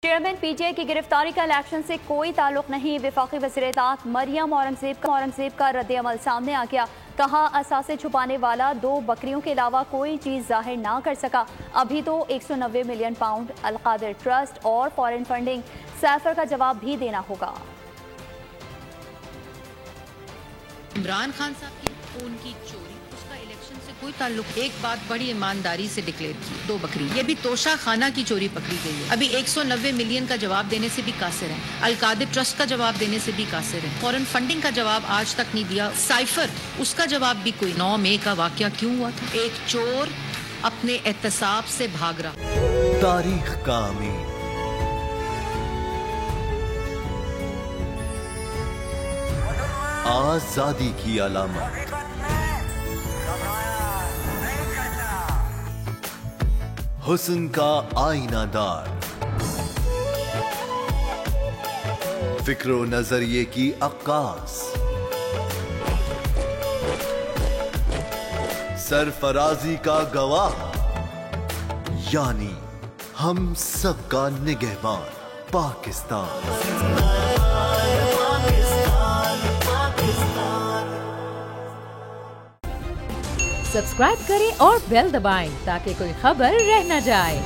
Chairman PTI की गिरफ्तारी का इलेक्शन से कोई ताल्लुक नहीं। वफाकी वज़ीर इत्तेलात मरियम औरंगजेब का रद्द-ए-अमल सामने आ गया। कहा, असासे छुपाने वाला 2 बकरियों के अलावा कोई चीज जाहिर ना कर सका। अभी तो 190 मिलियन पाउंड अलकादिर ट्रस्ट और फॉरेन फंडिंग सैफर का जवाब भी देना होगा। इमरान खान साहब की उनकी चोरी, उसका इलेक्शन से कोई ताल्लुक। एक बात बड़ी ईमानदारी से डिक्लेयर की, 2 बकरी, ये भी तोशा खाना की चोरी पकड़ी गई है। अभी 190 मिलियन का जवाब देने से भी कासिर है, अलकादिर ट्रस्ट का जवाब देने से भी कासिर है, फॉरेन फंडिंग का जवाब आज तक नहीं दिया, साइफर उसका जवाब भी कोई। 9 मई का वाकया क्यों हुआ था? एक चोर अपने एहतसाब से भाग रहा। तारीख का अमीर, आजादी की अलामत, हुस्न का आईनादार, फिक्रो नजरिए की अक्कास, सरफराजी का गवाह, यानी हम सबका निगहबान पाकिस्तान। सब्सक्राइब करें और बेल दबाएं ताकि कोई खबर रह न जाए।